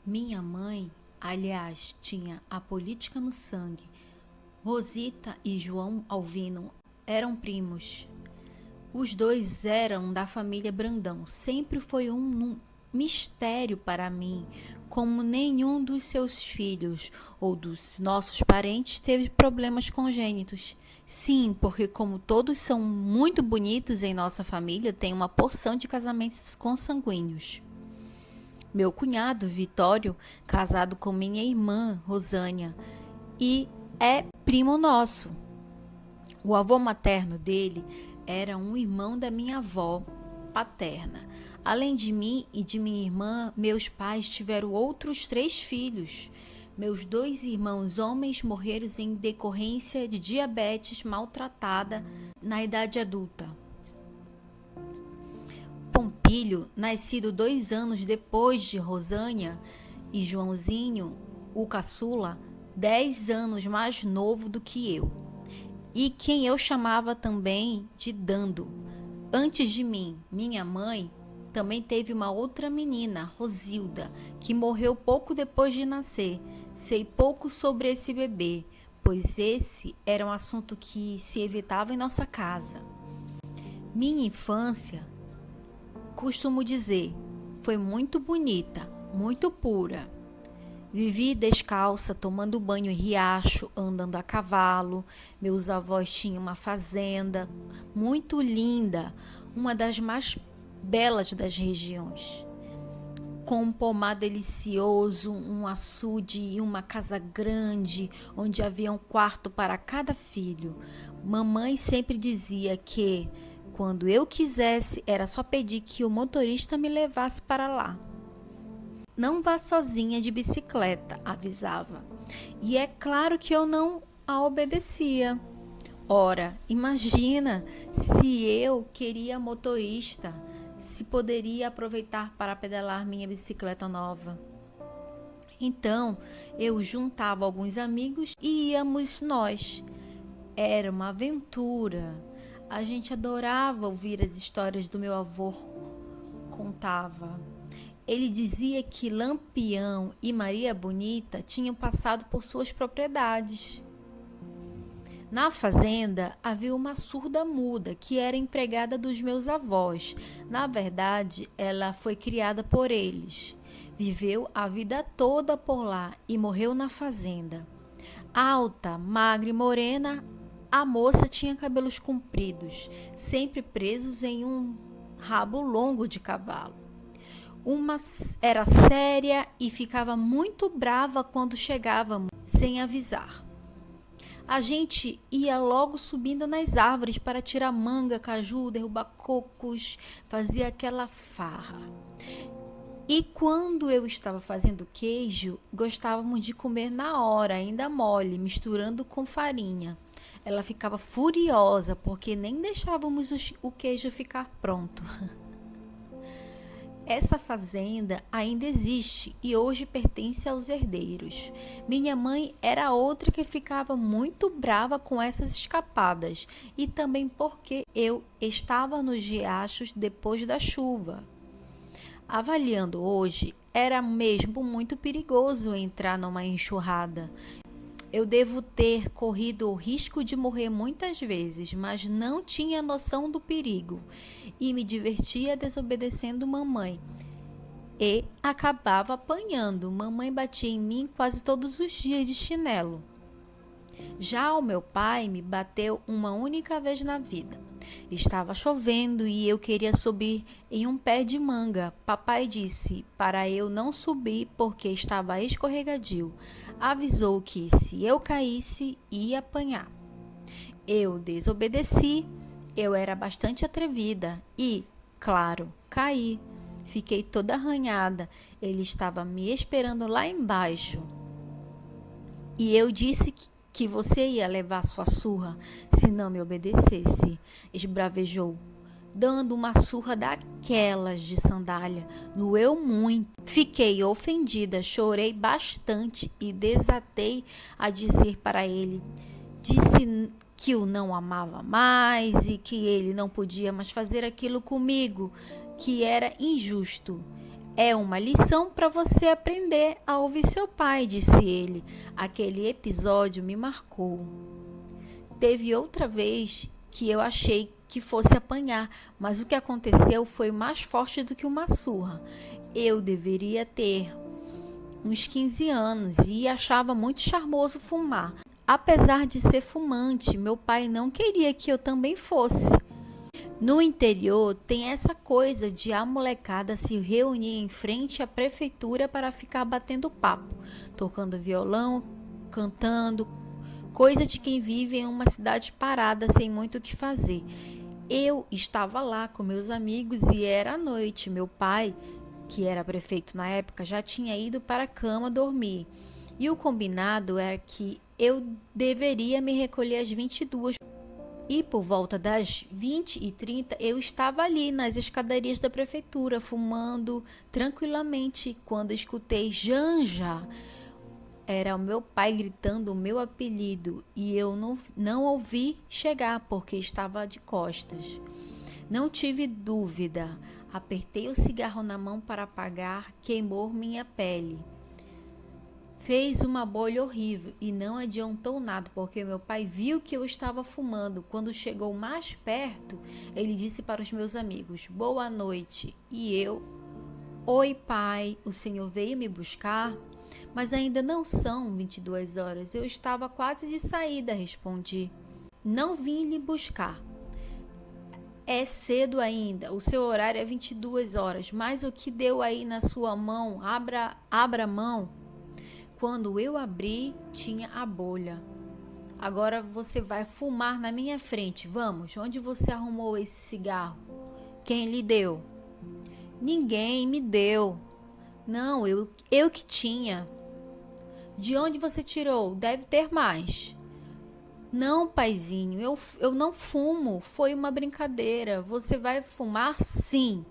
Minha mãe, aliás, tinha a política no sangue. Rosita e João Alvino eram primos. Os dois eram da família Brandão. Sempre foi um mistério para mim como nenhum dos seus filhos ou dos nossos parentes teve problemas congênitos. Sim, porque como todos são muito bonitos em nossa família, tem uma porção de casamentos consanguíneos. Meu cunhado, Vitório, casado com minha irmã, Rosânia, e é primo nosso. O avô materno dele era um irmão da minha avó paterna. Além de mim e de minha irmã, meus pais tiveram outros 3 filhos. Meus 2 irmãos homens morreram em decorrência de diabetes maltratada na idade adulta. Pompílio, nascido 2 anos depois de Rosânia, e Joãozinho, o caçula, 10 anos mais novo do que eu, e quem eu chamava também de Dando. Antes de mim, minha mãe também teve uma outra menina, Rosilda, que morreu pouco depois de nascer. Sei pouco sobre esse bebê, pois esse era um assunto que se evitava em nossa casa. Minha infância, costumo dizer, foi muito bonita, muito pura. Vivi descalça, tomando banho em riacho, andando a cavalo. Meus avós tinham uma fazenda muito linda, uma das mais belas das regiões, com um pomar delicioso, um açude e uma casa grande, onde havia um quarto para cada filho. Mamãe sempre dizia que, quando eu quisesse, era só pedir que o motorista me levasse para lá. Não vá sozinha de bicicleta, avisava. E é claro que eu não a obedecia. Ora, imagina se eu queria motorista, se poderia aproveitar para pedalar minha bicicleta nova. Então, eu juntava alguns amigos e íamos nós. Era uma aventura. A gente adorava ouvir as histórias do meu avô contava. Ele dizia que Lampião e Maria Bonita tinham passado por suas propriedades. Na fazenda havia uma surda muda que era empregada dos meus avós. Na verdade, ela foi criada por eles. Viveu a vida toda por lá e morreu na fazenda. Alta, magra e morena, a moça tinha cabelos compridos, sempre presos em um rabo longo de cavalo. Uma era séria e ficava muito brava quando chegávamos sem avisar. A gente ia logo subindo nas árvores para tirar manga, caju, derrubar cocos, fazia aquela farra. E quando eu estava fazendo queijo, gostávamos de comer na hora, ainda mole, misturando com farinha. Ela ficava furiosa porque nem deixávamos o queijo ficar pronto. Essa fazenda ainda existe e hoje pertence aos herdeiros. Minha mãe era outra que ficava muito brava com essas escapadas e também porque eu estava nos riachos depois da chuva. Avaliando hoje, era mesmo muito perigoso entrar numa enxurrada. Eu devo ter corrido o risco de morrer muitas vezes, mas não tinha noção do perigo e me divertia desobedecendo mamãe. E acabava apanhando. Mamãe batia em mim quase todos os dias de chinelo. Já o meu pai me bateu uma única vez na vida. Estava chovendo e eu queria subir em um pé de manga. Papai disse para eu não subir porque estava escorregadio. Avisou que se eu caísse, ia apanhar. Eu desobedeci. Eu era bastante atrevida e, claro, caí. Fiquei toda arranhada. Ele estava me esperando lá embaixo. E eu disse que você ia levar sua surra se não me obedecesse, esbravejou, dando uma surra daquelas de sandália. Doeu muito. Fiquei ofendida, chorei bastante e desatei a dizer para ele. Disse que o não amava mais e que ele não podia mais fazer aquilo comigo, que era injusto. É uma lição para você aprender a ouvir seu pai, disse ele. Aquele episódio me marcou. Teve outra vez que eu achei que fosse apanhar, mas o que aconteceu foi mais forte do que uma surra. Eu deveria ter uns 15 anos e achava muito charmoso fumar. Apesar de ser fumante, meu pai não queria que eu também fosse. No interior tem essa coisa de a molecada se reunir em frente à prefeitura para ficar batendo papo, tocando violão, cantando, coisa de quem vive em uma cidade parada sem muito o que fazer. Eu estava lá com meus amigos e era à noite. Meu pai, que era prefeito na época, já tinha ido para a cama dormir. E o combinado era que eu deveria me recolher às 22. E por volta das 20h30 eu estava ali nas escadarias da prefeitura, fumando tranquilamente, quando escutei Janja. Era o meu pai gritando o meu apelido e eu não ouvi chegar porque estava de costas. Não tive dúvida. Apertei o cigarro na mão para apagar, queimou minha pele. Fez uma bolha horrível e não adiantou nada, porque meu pai viu que eu estava fumando. Quando chegou mais perto, ele disse para os meus amigos: "Boa noite." E eu: "Oi, pai, o senhor veio me buscar?" "Mas ainda não são 22 horas. Eu estava quase de saída", respondi. "Não vim lhe buscar. É cedo ainda. O seu horário é 22 horas. Mas o que deu aí na sua mão? Abra a mão." Quando eu abri, tinha a bolha. "Agora você vai fumar na minha frente. Vamos, onde você arrumou esse cigarro? Quem lhe deu?" "Ninguém me deu." "Não, eu que tinha." "De onde você tirou? Deve ter mais." "Não, paizinho, eu não fumo. Foi uma brincadeira. Você vai fumar, sim."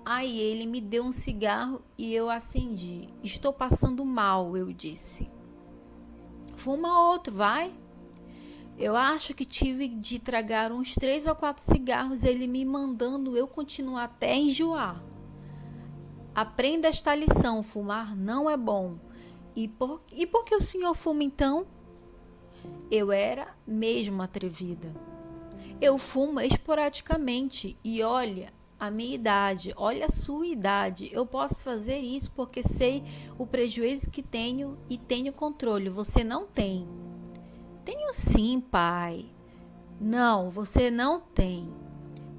Aí ele me deu um cigarro e eu acendi. "Estou passando mal", eu disse. "Fuma outro, vai." Eu acho que tive de tragar uns 3 ou 4 cigarros, ele me mandando eu continuar até enjoar. "Aprenda esta lição, fumar não é bom." E por que o senhor fuma então?" Eu era mesmo atrevida. "Eu fumo esporadicamente e olha a minha idade, olha a sua idade. Eu posso fazer isso porque sei o prejuízo que tenho e tenho controle. Você não tem." "Tenho sim, pai." "Não, você não tem."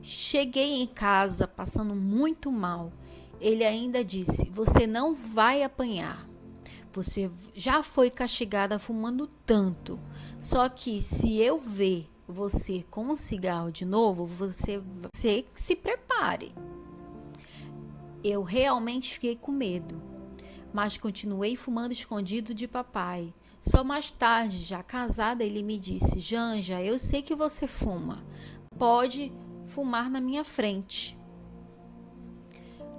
Cheguei em casa passando muito mal. Ele ainda disse: "Você não vai apanhar. Você já foi castigada fumando tanto. Só que se eu ver você com um cigarro de novo, você se prepare." Eu realmente fiquei com medo, mas continuei fumando escondido de papai. Só mais tarde, já casada, ele me disse: "Janja, eu sei que você fuma. Pode fumar na minha frente."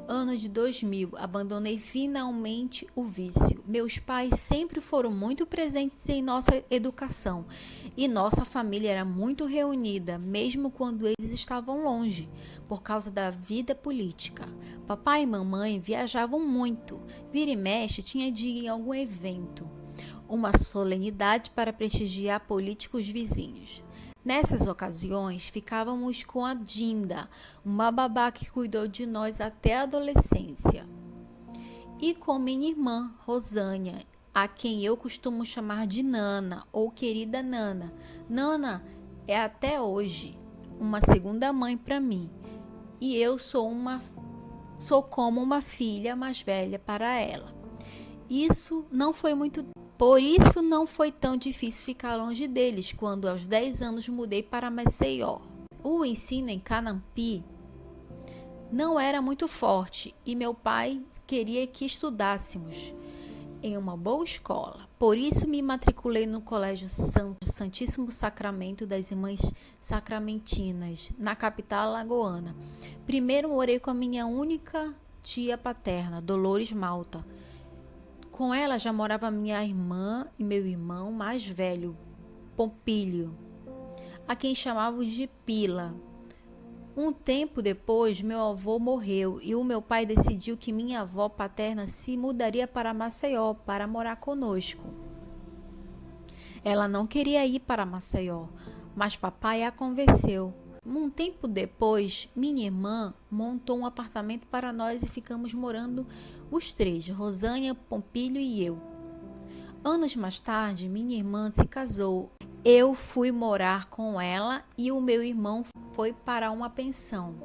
Ano de 2000, abandonei finalmente o vício. Meus pais sempre foram muito presentes em nossa educação e nossa família era muito reunida, mesmo quando eles estavam longe, por causa da vida política. Papai e mamãe viajavam muito, vira e mexe tinha de ir em algum evento, uma solenidade para prestigiar políticos vizinhos. Nessas ocasiões, ficávamos com a Dinda, uma babá que cuidou de nós até a adolescência, e com minha irmã, Rosânia, a quem eu costumo chamar de Nana ou querida Nana. Nana é até hoje uma segunda mãe para mim, e eu sou como uma filha mais velha para ela. Por isso não foi tão difícil ficar longe deles quando aos 10 anos mudei para Maceió. O ensino em Canampi não era muito forte e meu pai queria que estudássemos em uma boa escola. Por isso me matriculei no Colégio Santíssimo Sacramento das Irmãs Sacramentinas, na capital alagoana. Primeiro morei com a minha única tia paterna, Dolores Malta. Com ela já morava minha irmã e meu irmão mais velho, Pompílio, a quem chamávamos de Pila. Um tempo depois, meu avô morreu e o meu pai decidiu que minha avó paterna se mudaria para Maceió para morar conosco. Ela não queria ir para Maceió, mas papai a convenceu. Um tempo depois, minha irmã montou um apartamento para nós e ficamos morando os três, Rosânia, Pompílio e eu. Anos mais tarde, minha irmã se casou. Eu fui morar com ela e o meu irmão foi para uma pensão.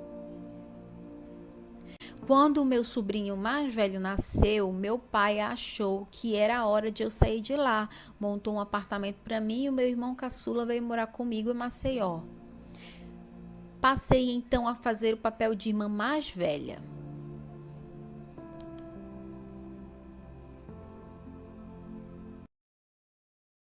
Quando o meu sobrinho mais velho nasceu, meu pai achou que era a hora de eu sair de lá. Montou um apartamento para mim e o meu irmão caçula veio morar comigo em Maceió. Passei então a fazer o papel de irmã mais velha.